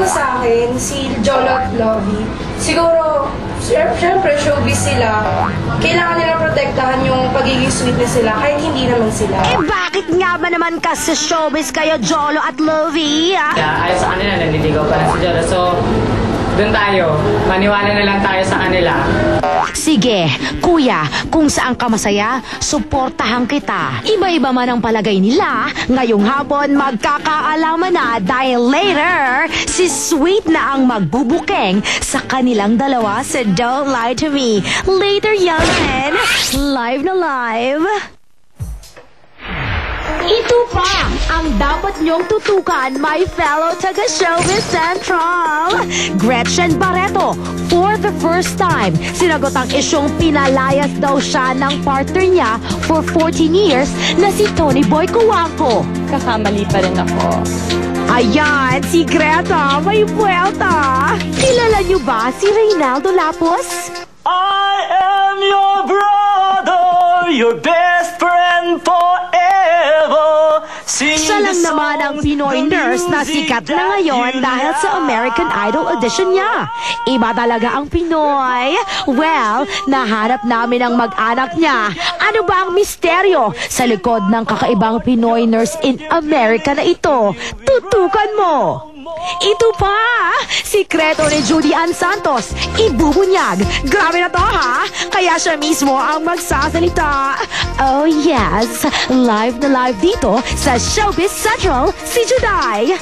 Para sa akin, si Jolo at Lovie, siguro, syempre showbiz sila. Kailangan nila protektahan yung pagiging sweetness sila kahit hindi naman sila. Eh bakit nga ba naman kasi showbiz kayo, Jolo at Lovie? Ayon sa kanila, naliligaw pa na si Jolo. So, doon tayo. Maniwala na lang tayo sa kanila. Sige, kuya, kung saan ka masaya, suportahan kita. Iba-iba man ang palagay nila, ngayong hapon magkakaalaman na dahil later, si Sweet na ang magbubukeng sa kanilang dalawa sa Don't Lie to Me. Later yan, live na live. Ito pa ang dapat niyong tutukan, my fellow taga-Showbiz Central. Gretchen Barreto, for the first time, sinagot ang isyong pinalayas daw siya ng partner niya for 14 years na si Tony Boy Cuanco. Kakamali pa rin ako. Ayan, si Greta, may buwelta. Kilala niyo ba si Reynaldo Lapos? I am your brother, your best friend forever. Siya lang naman ang Pinoy nurse na sikat na ngayon dahil sa American Idol audition niya. Iba talaga ang Pinoy. Well, nahanap namin ang mag-anak niya. Ano ba ang misteryo sa likod ng kakaibang Pinoy nurse in America na ito? Tutukan mo! Ito pa! Sikreto ni Judy Ann Santos, ibubunyag. Grabe na to ha! Kaya siya mismo ang magsasalita. Oh yes, live na live dito sa Showbiz Central, si Juday.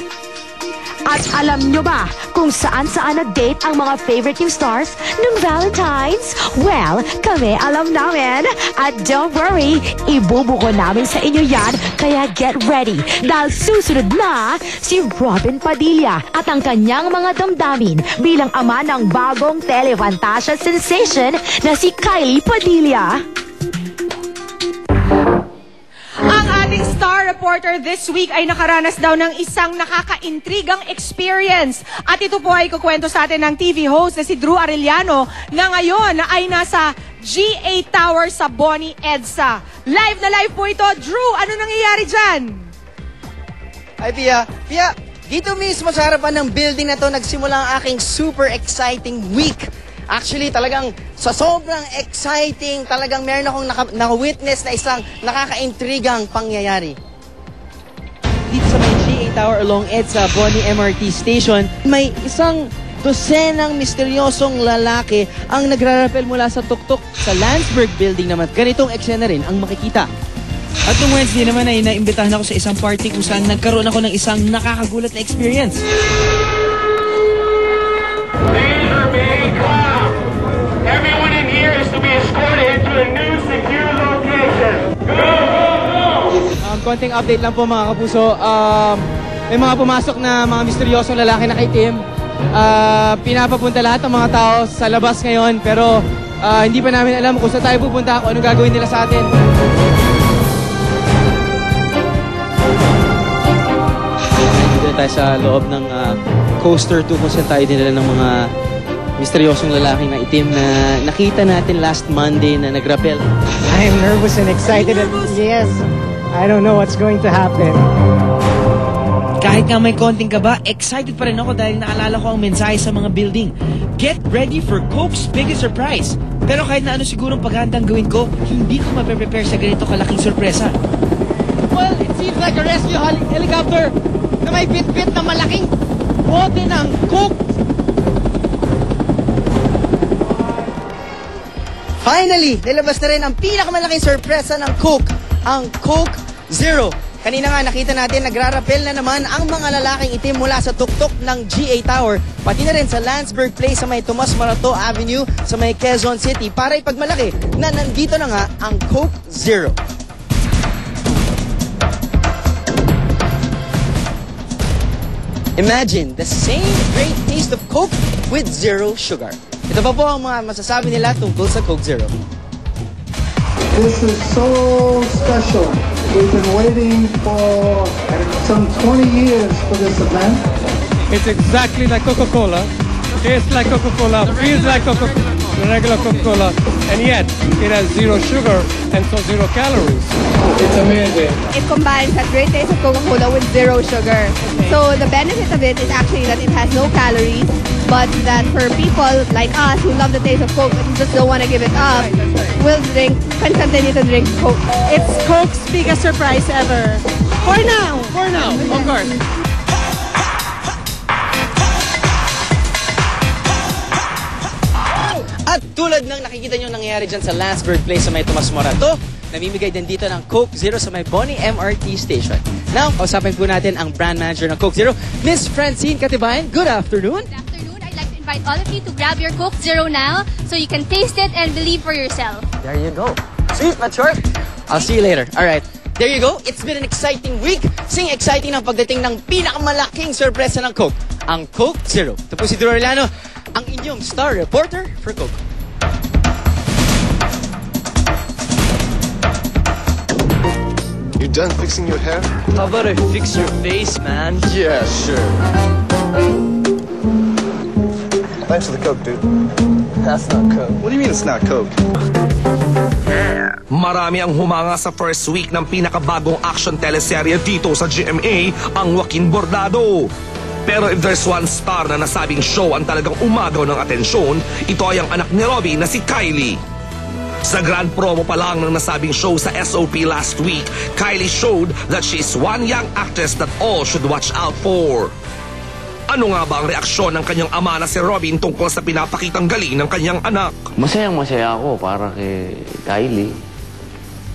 At alam nyo ba kung saan-saan nag-date ang mga favorite yung stars ng Valentine's? Well, kami alam namin. At don't worry, ibubuko namin sa inyo yan. Kaya get ready. Dahil susunod na si Robin Padilla at ang kanyang mga damdamin bilang ama ng bagong telefantasya sensation na si Kylie Padilla. Ang ating star reporter this week ay nakaranas daw ng isang nakaka-intrigang experience. At ito po ay kukwento sa atin ng TV host na si Drew Arellano na ngayon ay nasa GA Tower sa Bonnie EDSA. Live na live po ito. Drew, ano nangyayari dyan? Ay, Pia, dito mismo sa harapan ng building na to nagsimula ang aking super exciting week. Actually, talagang sa sobrang exciting, talagang meron akong naka-witness na isang nakaka-intrigang pangyayari. Dito sa may GA Tower along EDSA, Bonnie MRT Station, may isang dosenang misteryosong lalaki ang nagrarapel mula sa tuktok sa Landsberg Building naman. Ganitong eksena rin ang makikita. At nung Wednesday naman ay naimbitahan ako sa isang party kung saan nagkaroon ako ng isang nakakagulat na experience. Everyone in here is to be escorted to a new secure location. Go, go, go! Konting update lang po mga kapuso. May mga pumasok na mga misteryosong lalaki na kaitim. Pinapapunta lahat ng mga tao sa labas ngayon pero hindi pa namin alam kung saan tayo pupunta, kung ano gagawin nila sa atin. Dito tayo sa loob ng coaster 2 kung saan tayo dinala ng mga misteryosong lalaki na itim na nakita natin last Monday na nagrapel. I am nervous and excited. Yes, I don't know what's going to happen. Kahit nga may konting kaba, excited pa rin ako dahil naalala ko ang mensahe sa mga building. Get ready for Coke's biggest surprise. Pero kahit na ano sigurong paghandang gawin ko, hindi ko mape-prepare sa ganito kalaking sorpresa. Well, it seems like a rescue helicopter na may bit-bit na malaking bote ng Coke. Finally, nilabas na rin ang pinakamalaking sorpresa ng Coke, ang Coke Zero. Kanina nga nakita natin nagrarapel na naman ang mga lalaking itim mula sa tuktok ng GA Tower, pati na rin sa Landsberg Place sa may Tomas Morato Avenue sa may Quezon City para ipagmalaki na nandito na nga ang Coke Zero. Imagine the same great taste of Coke with zero sugar. Ito pa po ang mga masasabi nila tungkol sa Coke Zero. This is so special. We've been waiting for some 20 years for this event. It's exactly like Coca-Cola. Tastes like Coca-Cola. Feels like Coca-Cola. the regular Coca-Cola, and yet it has 0 sugar and so 0 calories. It's amazing. It combines that great taste of Coca-Cola with 0 sugar. So the benefit of it is actually that it has no calories, but that for people like us who love the taste of Coke and just don't want to give it up, can continue to drink Coke. It's Coke's biggest surprise ever. For now, of course. At tulad ng nakikita nyo nangyayari dyan sa Landsberg Place sa may Tomas Morato, namimigay din dito ng Coke Zero sa may Bonnie MRT Station. Now, kausapin po natin ang brand manager ng Coke Zero, Miss Francine Catibayan. Good afternoon. Good afternoon. I'd like to invite all of you to grab your Coke Zero now so you can taste it and believe for yourself. There you go. Sweet but short. I'll see you later. Alright. There you go. It's been an exciting week. Sing exciting ang pagdating ng pinakamalaking sorpresa ng Coke, ang Coke Zero. Ito po si Drew Arellano, ang inyong star reporter for Coke. You done fixing your hair? How about I fix your face, man? Yeah, sure. Thanks for the Coke, dude. That's not Coke. What do you mean it's not Coke? Marami ang humanga sa first week ng pinakabagong action teleserye dito sa GMA, ang Joaquin Bordado. Pero if there's one star na nasabing show ang talagang umagaw ng atensyon, ito ay ang anak ni Robby na si Kylie. Sa grand promo pa lang ng nasabing show sa SOP last week, Kylie showed that she is one young actress that all should watch out for. Ano nga ba ang reaksyon ng kanyang ama na si Robin tungkol sa pinapakitang galing ng kanyang anak? Masayang-masaya ako para kay Kylie.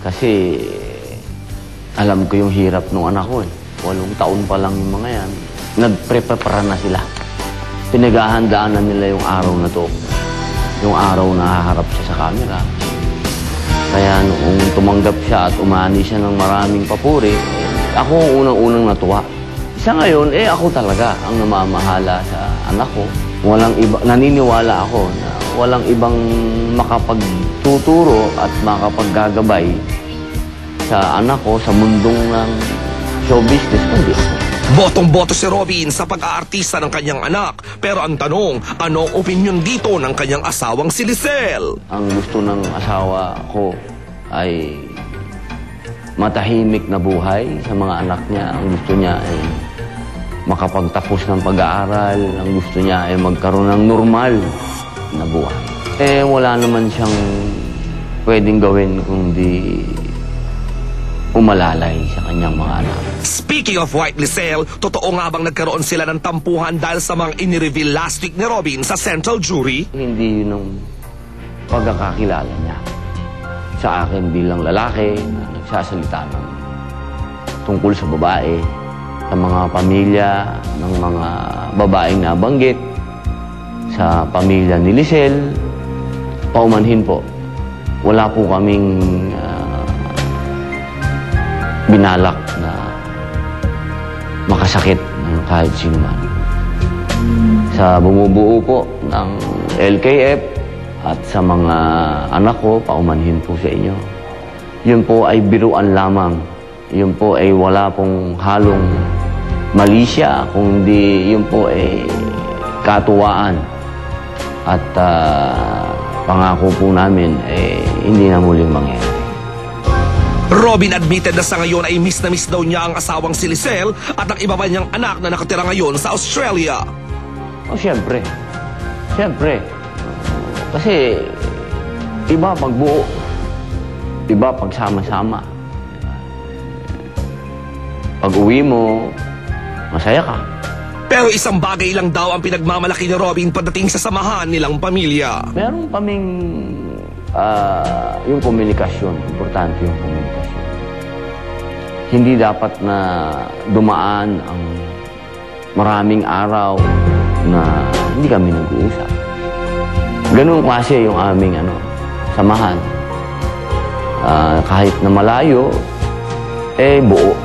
Kasi alam ko yung hirap ng anak ko eh. 8 taon pa lang yung mga yan. Nagprepara na sila. Pinaghahandaan na nila yung araw na to. Yung araw na haharap siya sa camera. Kaya noong tumanggap siya at umani siya ng maraming papuri, ako ang unang-unang natuwa. Sa ngayon, ako talaga ang namamahala sa anak ko. Naniniwala ako na walang ibang makapagtuturo at makapaggagabay sa anak ko sa mundong ng show business kundi ako. Botong-boto si Robin sa pag-aartista ng kanyang anak. Pero ang tanong, ano ang opinion dito ng kanyang asawang si Lisel? Ang gusto ng asawa ko ay matahimik na buhay sa mga anak niya. Ang gusto niya ay makapagtapos ng pag-aaral. Ang gusto niya ay magkaroon ng normal na buhay. Wala naman siyang pwedeng gawin kundi umalalay sa kanyang mga anak. Speaking of White Lisel, totoo nga bang nagkaroon sila ng tampuhan dahil sa mga inireveal last week ni Robin sa Central Jury? Hindi yun ang pagkakakilala niya sa akin bilang lalaki na nagsasalita ng tungkol sa babae, sa mga pamilya ng mga babaeng nabanggit, sa pamilya ni Lisel. Paumanhin po, wala po kaming binalak na makasakit ng kahit sino man. Sa bumubuo po ng LKF at sa mga anak ko, paumanhin po sa inyo. Yun po ay biruan lamang. Yun po ay wala pong halong malisya, kundi yun po ay katuwaan. At pangako po namin ay hindi na muling mangyari. Robin admitted na sa ngayon ay miss na miss daw niya ang asawang si Lisel at ang iba pa niyang anak na nakatira ngayon sa Australia. Siyempre. Siyempre. Kasi iba pag buo, iba pag sama-sama. Pag uwi mo, masaya ka. Pero isang bagay lang daw ang pinagmamalaki ni Robin pagdating sa samahan nilang pamilya. Meron kaming yung komunikasyon. Importante yung komunikasyon. Hindi dapat na dumaan ang maraming araw na hindi kami nag-uusap. Ganun klase yung aming samahan. Kahit na malayo, buo.